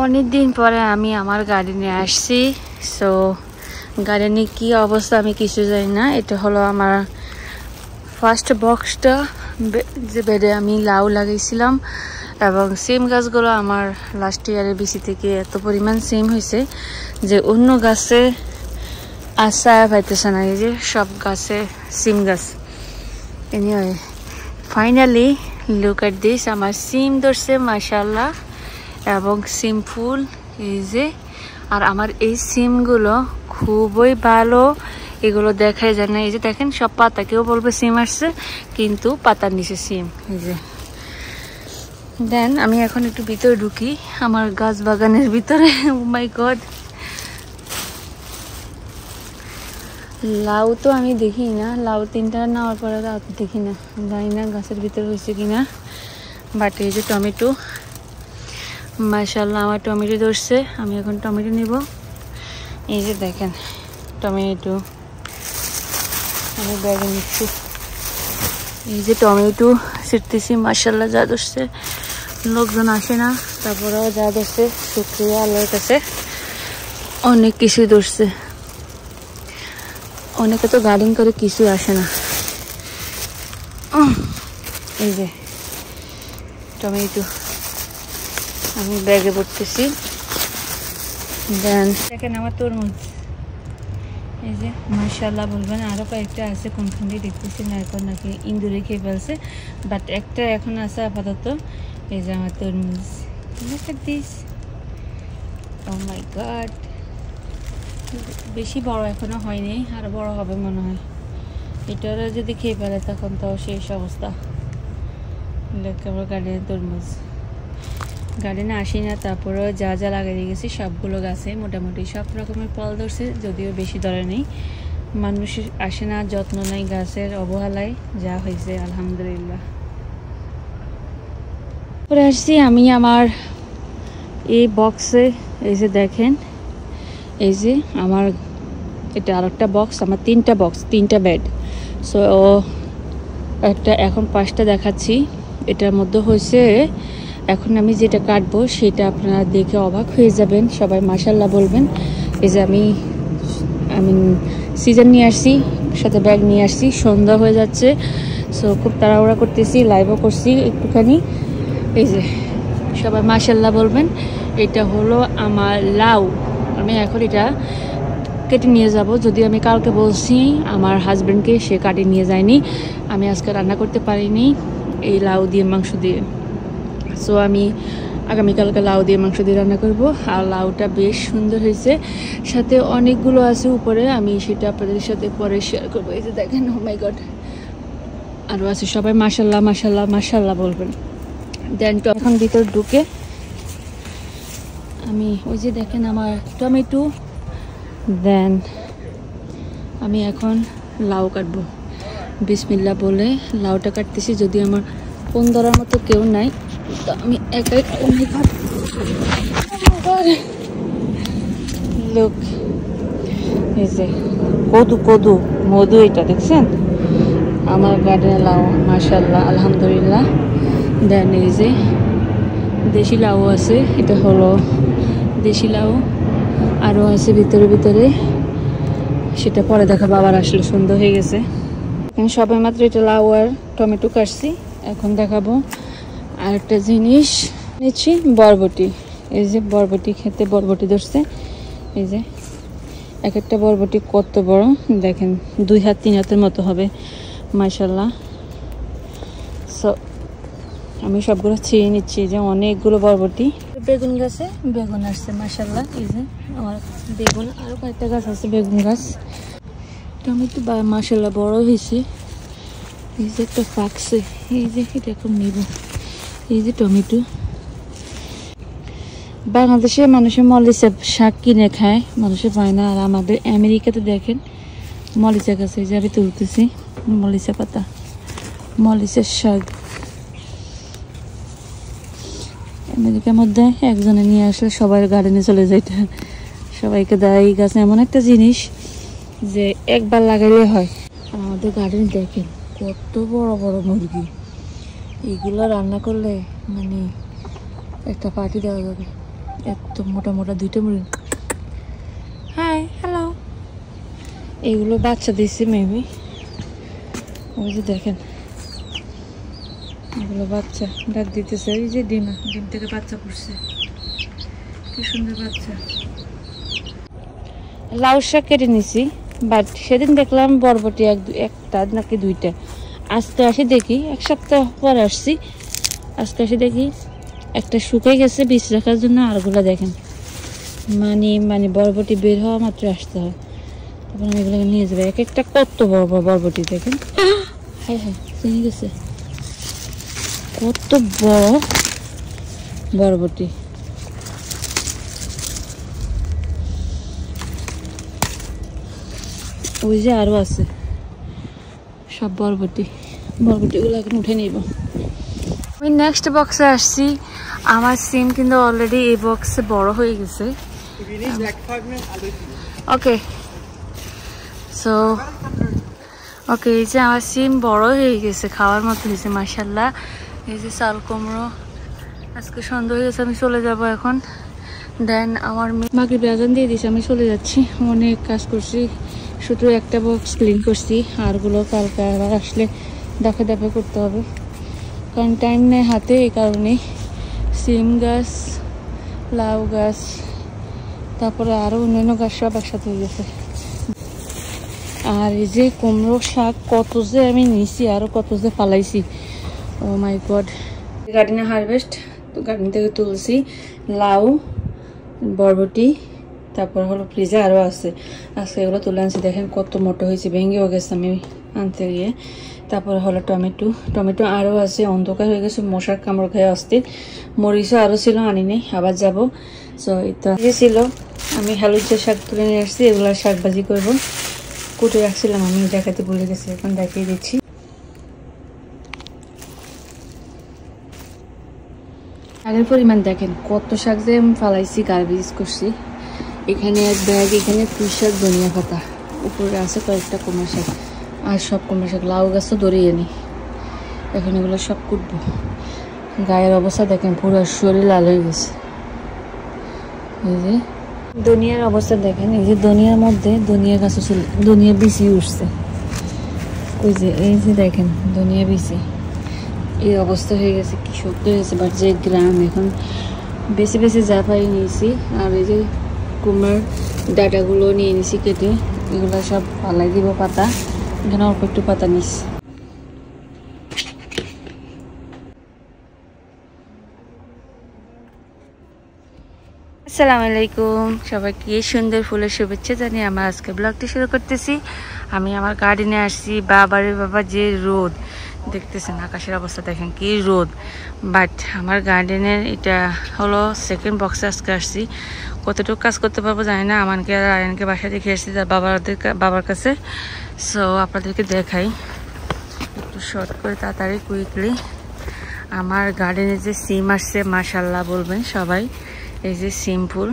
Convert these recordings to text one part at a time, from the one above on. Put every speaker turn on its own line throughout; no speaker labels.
অনেক দিন পরে আমি আমার গার্ডেনে আসছি। সো গার্ডেনে কি অবস্থা আমি কিছু জানি না। এটা হলো আমার ফার্স্ট বক্সটা, যে বেডে আমি লাউ লাগাইছিলাম, এবং সিম গাছগুলো আমার লাস্ট ইয়ারের বেশি থেকে এত পরিমাণ সিম হয়েছে যে অন্য গাছে আশা পাইতেছে না। এই যে সব গাছে সিম গাছ। Anyway finally look at this, আমার সিম ধরছে মাশাআল্লাহ, এবং সিম ফুল এই যে। আর আমার এই সিমগুলো খুবই ভালো, এগুলো দেখাই যায় না। এই যে দেখেন সব পাতা, কেউ বলবে সিম আসছে কিন্তু পাতার নিচে সিম। এই যে দেন আমি এখন একটু ভিতরে ঢুকি আমার গাছ বাগানের ভিতরে। ও মাই গড, লাউ তো আমি দেখি না, লাউ তিনটা নেওয়ার পরে দেখি না, জানি না গাছের ভিতরে হয়েছে কিনা। বাট এই যে টমেটো, মাশাআল্লাহ আমার টমেটো ধরছে। আমি এখন টমেটো নেব। এই যে দেখেন টমেটো আমি ব্যাগে নিচ্ছি। এই যে টমেটো ছিটতেছি, মাশাআল্লাহ যা ধরছে। লোকজন আসে না, তারপরেও যা ধরছে শুকরিয়া আল্লাহর কাছে, অনেক কিছু ধরছে। অনেকে তো গার্ডেন করে কিছু আসে না। এই যে টমেটো আমি ব্যাগে ভরতেছি। দেন দেখেন আমার তরমুজ, এই যে মাশাআল্লাহ বলবেন। আরো কয়েকটা আছে, কোনখান দিয়ে দেখতেছি না এখন, নাকি ইন্দুরে খেয়ে ফেলছে, বাট একটা এখন আছে আপাতত। এই যে আমার তরমুজ, look at this, oh my god, বেশি বড় এখনো হয়নি, আরো বড় হবে মনে হয়। এটারও যদি খেয়ে ফেলে তখন তো শেষ অবস্থা। আমার গার্ডেনের তরমুজ, গার্ডেনে আসি না, তারপরেও যা যা লাগিয়ে গেছি সবগুলো গাছে মোটামুটি সব রকমের ফল ধরছে, যদিও বেশি ধরে নেই। মানুষ আসে না, যত্ন নেই গাছের, অবহেলায় যা হয়েছে আলহামদুলিল্লাহ। পরে আসছি আমি আমার এই বক্সে। এই যে দেখেন, এই যে আমার এটা আর একটা বক্স, আমার তিনটা বক্স, তিনটা বেড। সো একটা এখন 5টা দেখাচ্ছি। এটার মধ্যে হয়েছে, এখন আমি যেটা কাটবো সেটা আপনারা দেখে অবাক হয়ে যাবেন, সবাই মাশাআল্লাহ বলবেন। এই যে আমি সিজন নিয়ে আসছি, সাথে ব্যাগ নিয়ে আসছি, সন্ধ্যা হয়ে যাচ্ছে। সো খুব তাড়াহুড়া করতেছি, লাইভও করছি একটুখানি। এই যে সবাই মাশাআল্লাহ বলবেন। এটা হলো আমার লাউ, আমি এখন এটা কেটে নিয়ে যাব। যদি আমি কালকে বলছি আমার হাজব্যান্ডকে, সে কাটে নিয়ে যায়নি। আমি আজকে রান্না করতে পারিনি এই লাউ দিয়ে মাংস দিয়ে। সো আমি আগামীকালকে লাউ দিয়ে মাংস দিয়ে রান্না করব। আর লাউটা বেশ সুন্দর হয়েছে, সাথে অনেকগুলো আছে উপরে, আমি সেটা আপনাদের সাথে পরে শেয়ার করবো। এই যে দেখেন, ও মাই গড, আরও আছে। সবাই মাশাআল্লাহ মাশাআল্লাহ মাশাআল্লাহ বলবেন। দেন তো এখন ভিতর ঢুকে আমি ওই যে দেখেন আমার টমেটো। দেন আমি এখন লাউ কাটবো, বিসমিল্লাহ বলে লাউটা কাটতেছি। যদি আমার ফোন ধরার মতো কেউ নাই, তো আমি একাই। লোক এই যে কদু কদু মধু, এটা দেখছেন আমার গার্ডেনে লাউ, মাশাআল্লাহ আলহামদুলিল্লাহ। দেন এই যে দেশি লাউ আছে, এটা হলো দেশি লাউ। আরও আছে ভিতরে ভিতরে, সেটা পরে দেখাবো। আবার আসলে সুন্দর হয়ে গেছে। সবাই মাত্র এটা লাউ আর টমেটো কাটছি, এখন দেখাবো। আর একটা জিনিস নিচ্ছি, বরবটি। এই যে বরবটি, খেতে বরবটি ধরছে। এই যে এক একটা বরবটি কত বড় দেখেন, 2 হাত 3 হাতের মতো হবে মাশাআল্লাহ। সো আমি সবগুলো ছিঁড়ে নিচ্ছি, যে অনেকগুলো বরবটি। বেগুন গাছে বেগুন আসছে মাশাআল্লাহ। এই যে আমার বেগুন, আরও কয়েকটা গাছ আছে বেগুন গাছ। টমেটো মাশাআল্লাহ বড় হয়েছে। এই যে একটা পাকছে, এই যে এটা এখন নেব। এই যে টমেটো, বাংলাদেশে মানুষে মরিচা শাক কিনে খায়, মানুষে পায় না। আর আমাদের আমেরিকাতে দেখেন মরিচা গাছ, এই যে আমি তুলতেছি মরিচা পাতা, মরিচের শাক। আমেরিকার মধ্যে একজনে নিয়ে আসলে সবাই গার্ডেনে চলে যায়, সবাইকে দেয়। এই গাছ এমন একটা জিনিস যে একবার লাগাইলে হয়। আর আমাদের গার্ডেনে দেখেন কত বড় বড় মুরগি, এইগুলো রান্না করলে মানে একটা পার্টি দেওয়া যাবে। এত মোটা মোটা দুইটা মুরগি। Hi, hello. এগুলো বাচ্চা দিয়েছে মেবি, ওই যে দেখেন এগুলো বাচ্চা ডাক দিতেছে। এই যে ডিম থেকে বাচ্চা পড়ছে, কি সুন্দর বাচ্চা। লাউ শাক কেটে নিছি, বাট সেদিন দেখলাম বরবটি একটা নাকি দুইটা। আজকে আসি দেখি, এক সপ্তাহ পরে আসছি, আজকে আসি দেখি একটা শুকাই গেছে বীজ রাখার জন্য। আরগুলো দেখেন মানে বরবটি বের হওয়া মাত্র আসতে হয়, তখন আমি এগুলোকে নিয়ে যাবো। এক একটা কত বড় বড় বরবটি দেখেন। হ্যাঁ হ্যাঁ, চিনি গেছে, কত বড় বরবটি। ওই যে আরো আছে সব বরবটিগুলো এখন উঠে নিব। আমি নেক্সট বক্সে আসছি। আমার সিম কিন্তু অলরেডি এই বক্সে বড় হয়ে গেছে। ওকে সো ওকে, এই যে আমার সিম বড় হয়ে গেছে, খাওয়ার মতো হয়েছে মাশাআল্লাহ। এই যে চাল কুমড়ো, আজকে সন্ধ্যা হয়ে গেছে, আমি চলে যাব এখন। দেন আমার মাকে বেজান দিয়ে দিয়েছে, আমি চলে যাচ্ছি। অনেক কাজ করছি, শুধু একটা বক্স ক্লিন করছি, আরগুলো কালকে আবার আসলে দেখা করতে হবে, কারণ টাইম নেই হাতে। এই কারণে সিম গাছ, লাউ গাছ, তারপরে আরও অন্যান্য গাছ সব একসাথে হয়ে গেছে। আর এই যে কুমড়ো শাক কত যে আমি নিছি, আরও কত যে ফালাইছি, ও মাই গড। গার্ডেনে হারভেস্ট, তো গার্ডেন থেকে তুলছি লাউ, বরবটি, তারপর হলো ফ্রিজে আরও আছে, আজকে এগুলো তুলে আনছি। দেখেন কত মোটো হয়েছে, ভেঙেও গেছে আমি আনতে গিয়ে। তারপরে হলো টমেটো আরও আছে, অন্ধকার হয়ে গেছে, মশার কামড় খেয়ে অস্থির। মরিচও আরও ছিল, আনি নেই, আবার যাবো। সো এটা ছিল, আমি হালুচের শাক তুলে নিয়ে আসছি, এগুলো শাক ভাজি করবো। কুটে রাখছিলাম, আমি দেখাতে ভুলে গেছি, এখন দেখিয়ে দিচ্ছি। শাকের পরিমাণ দেখেন, কত শাক যে আমি ফালাইছি, গার্বেজ করছি। এখানে এক ব্যাগ, এখানে পুঁই শাক, ধনিয়া পাতা, উপরে আছে কয়েকটা কুমড়ো শাক, আর সব কুমড়ো শাক। লাউ গাছ তো ধরিয়ে নি, এখন এগুলো সব কুটবো। গায়ের অবস্থা দেখেন, পুরো শরীর লাল হয়ে গেছে। এই যে ধনিয়ার অবস্থা দেখেন, এই যে ধনিয়ার মধ্যে ধনিয়া গাছও ছিল, ধনিয়া বিচি উঠছে। ওই যে এই যে দেখেন ধনিয়া বিচি, এই অবস্থা হয়ে গেছে, কি শক্ত হয়ে গেছে। বাট যে গ্রাম, এখন বেশি বেশি যা পাই নিয়েছি। আর এই যে কুমড়ার ডাটাগুলো নিয়ে নিছি কেটে, এগুলো সব পালাই দিব পাতা। এখানে অল্প একটু পাতা নিছি। আসসালামু আলাইকুম সবাইকে, সুন্দর ফুলের শুভেচ্ছা জানিয়ে আমার আজকে ব্লগটি শুরু করতেছি। আমি আমার গার্ডেনে আসছি। বাবারে বাবা, যে রোদ দেখতেছেন, আকাশের অবস্থা দেখেন কি রোদ। বাট আমার গার্ডেনের এটা হলো সেকেন্ড বক্সে আজকে আসছি। কতটুকু কাজ করতে পারবো জানি না। আমাকে আর আয়নকে বাসা রেখে আসছি তার বাবার কাছে। সো আপনাদেরকে দেখাই একটু শর্ট করে, তাড়াতাড়ি কুইকলি। আমার গার্ডেনে যে সিম আসছে মাশাআল্লাহ বলবেন সবাই। এই যে সিম্পল,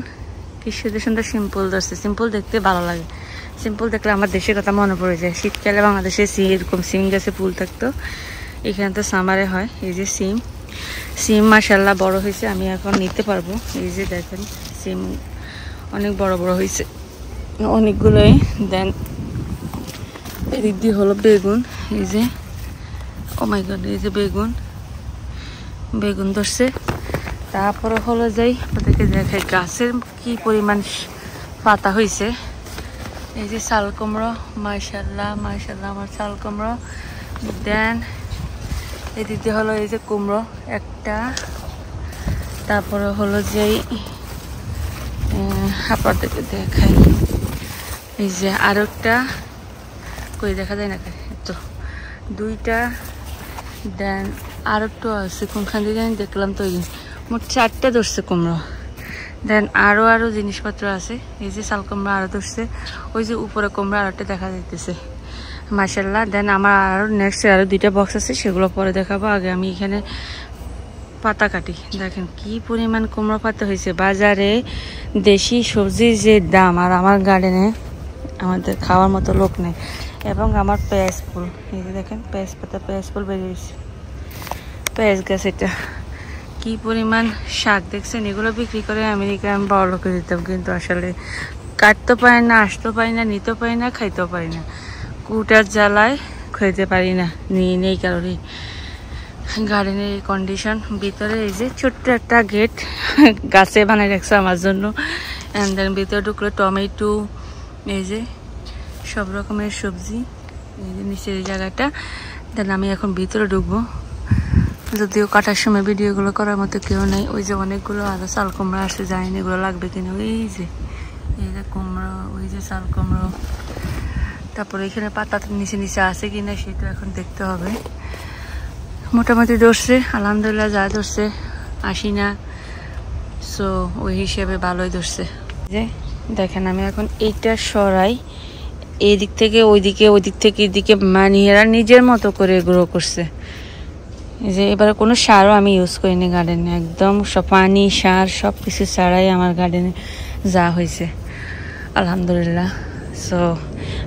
কি সুন্দর সুন্দর সিম্পল ধরছে। সিম্পল দেখতে ভালো লাগে, সিম্পল দেখলে আমার দেশের কথা মনে পড়ে যায়। শীতকালে বাংলাদেশে এরকম সিম গাছে ফুল থাকতো, এখানে তো সামারে হয়। এই যে সিম মাশাআল্লাহ বড় হয়েছে, আমি এখন নিতে পারবো। এই যে দেখেন সিম অনেক বড় বড় হয়েছে, অনেকগুলোই। দেন এদিক দিয়ে হলো বেগুন, এই যে ও মাই গড, এই যে বেগুন ধরছে। তারপরে হলো যাই আপনাদেরকে দেখাই গাছের কি পরিমাণ পাতা হয়েছে। এই যে চাল কুমড়ো, মাশাআল্লাহ মাশাআল্লাহ আমার চাল কুমড়ো। দেন এদিকে হলো এই যে কুমড়ো একটা। তারপরে হলো যেই আপনাদেরকে দেখাই, এই যে আর একটা, কই দেখা যায় না, তো দুইটা। দেন আর একটু আছে, কোনখান থেকে আমি দেখলাম তো, মোট 4টে ধরছে কুমড়ো। দেন আরও জিনিসপত্র আছে, এই যে চাল কুমড়ো আরও ধরছে, ওই যে উপরে কুমড়ো আরেকটা দেখা যাইতেছে মাশাআল্লাহ। দেন আমার আরও নেক্সট আরও 2টা বক্স আছে, সেগুলো পরে দেখাবো। আগে আমি এখানে পাতা কাটি। দেখেন কি পরিমাণ কুমড়ো পাতা হয়েছে। বাজারে দেশি সবজির যে দাম, আর আমার গার্ডেনে আমাদের খাওয়ার মতো লোক নেই। এবং আমার পেঁয়াজ ফুল, এই যে দেখেন পেঁয়াজ পাতা, পেঁয়াজ ফুল বেরিয়েছে, পেঁয়াজ গাছ এটা। কি পরিমাণ শাক দেখছেন, এগুলো বিক্রি করে আমেরিকায় আমি বড় লোকে দিতাম, কিন্তু আসলে কাটতে পারি না, আসতে পারি না, নিতে পারি না, খাইতেও পারি না, কুটার জ্বালায় খাইতে পারি না, নিয়ে নেই কারোরই। গার্ডেনের এই কন্ডিশন, ভিতরে এই যে ছোট্ট একটা গেট গাছে বানিয়ে রাখছে আমার জন্য। অ্যান্ড দেন ভিতরে ঢুকলে টমেটো, এই যে সব রকমের সবজি, এই যে নিচের এই জায়গাটা। দেন আমি এখন ভিতরে ঢুকবো, যদিও কাটার সময় ভিডিওগুলো করার মতো কেউ নেই। ওই যে অনেকগুলো আরো চাল কুমড়ো আসে, যায়নি এগুলো লাগবে কিনা। এই যে কুমড়ো, ওই যে চাল কুমড়ো, তারপরে এখানে পাতা নিচে নিচে আছে কিনা সেটা এখন দেখতে হবে। মোটামুটি ধরছে, আলহামদুলিল্লাহ, যা ধরছে 80 না, সো ওই হিসেবে ভালোই ধরছে। যে দেখেন আমি এখন এইটা সরাই, এই দিক থেকে ওইদিকে, ওই দিক থেকে এদিকে, মানে এরা নিজের মতো করে গ্রো করছে। এই যে এবারে কোনো সারও আমি ইউজ করিনি গার্ডেনে, একদম সব পানি সার সব কিছু ছাড়াই আমার গার্ডেনে যা হয়েছে আলহামদুলিল্লাহ। সো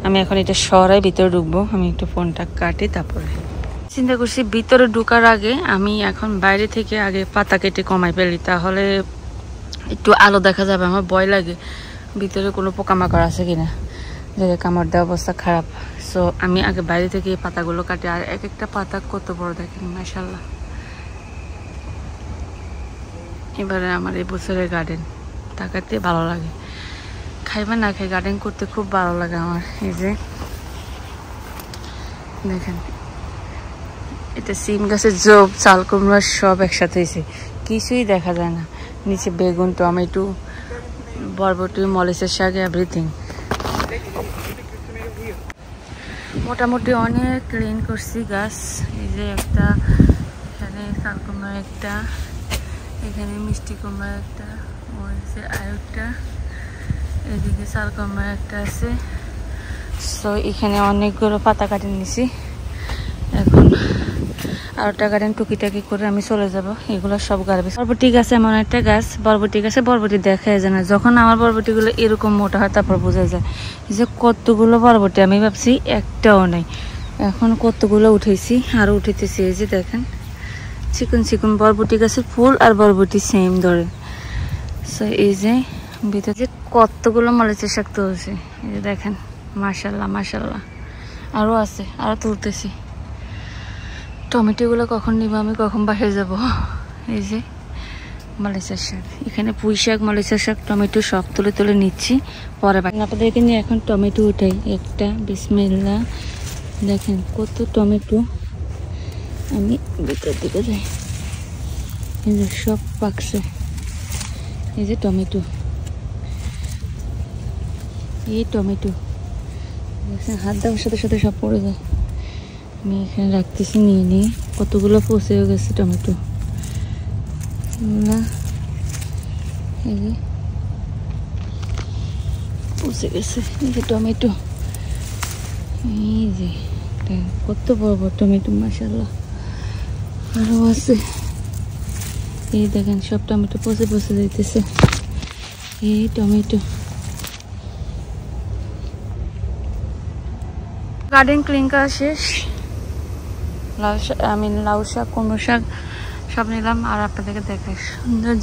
আমি এখন এটা সরাই, ভিতরে ঢুকবো। আমি একটু ফোনটা কাটি, তারপরে চিন্তা করছি ভিতরে ঢুকার আগে আমি এখন বাইরে থেকে আগে পাতা কেটে কমাই ফেলি, তাহলে একটু আলো দেখা যাবে। আমার ভয় লাগে ভিতরে কোনো পোকামাকড় আছে কিনা, যে কামড় দেওয়া অবস্থা খারাপ। সো আমি আগে বাইরে থেকে এই পাতাগুলো কাটি। আর এক একটা পাতা কত বড় দেখেন, মাশাআল্লাহ। এবারে আমার এই বছরের গার্ডেন তাকাতে ভালো লাগে, খাইবা না খাই গার্ডেন করতে খুব ভালো লাগে আমার। এই যে দেখেন, এটা সিম গাছের জব, চাল কুমড়া সব একসাথে হয়েছে, কিছুই দেখা যায় না। নিচে বেগুন, টমেটো, বরবটি, মরিচের শাক, এভরিথিং। মোটামুটি অনেক ক্লিন করছি গাছ। এই যে একটা, এখানে চাল কুমড়া একটা, এখানে মিষ্টি কুমড়া একটা, ওই যে আরেকটা, এদিকে চাল কুমড়া একটা আছে। সো এখানে অনেকগুলো পাতা কাটে নিছি। এখন আর একটা গার্ডেন টুকিটাকি করে আমি চলে যাব। এগুলো সব গার্বেজ। বরবটি গাছ এমন একটা গাছ, বরবটি গাছে বরবটি দেখা যায় না। যখন আমার বরবটিগুলো এরকম মোটা হয় তারপর বোঝা যায় যে কতগুলো বরবটি। আমি ভাবছি একটাও নেই, এখন কতগুলো উঠেছি, আরও উঠেতেছি। এই যে দেখেন, চিকন চিকন বরবটি গাছের ফুল আর বরবটি সেম ধরে। সো এই যে ভিতরে যে কতগুলো মরিচের শাক তুলছে, এই যে দেখেন, মাশাল্লাহ মাশাল্লাহ। আরও আছে, আরও তুলতেছি। টমেটোগুলো কখন নিব আমি, কখন বাসায় যাব। এই যে মরিচের শাক, এখানে পুঁই শাক, মরিচের শাক, টমেটো সব তুলে তুলে নিচ্ছি পরে। আপনাদেরকে নিয়ে এখন টমেটো উঠাই একটা। বিসমিল্লাহ, দেখেন কত টমেটো। আমি ভিতর দিকে যাই, এই যে সব পাকছে। এই যে টমেটো, এই টমেটো দেখছেন, হাত দেওয়ার সাথে সাথে সব পড়ে যায়। আমি এখানে রাখতেছি, নিয়ে নিয়ে কতগুলো পচেও গেছে টমেটো না, এই যে পচে গেছে। এই যে টমেটো, এই যে কত বড় বড় টমেটো, মাশাআল্লাহ। আরও আছে, এই দেখেন সব টমেটো পচে পচে যাইতেছে। এই টমেটো, গার্ডেন ক্লিন করা শেষ। লাউ শাক, লাউ শাক, কুমড়ো শাক সব নিলাম। আর আপনাদেরকে দেখাই সুন্দর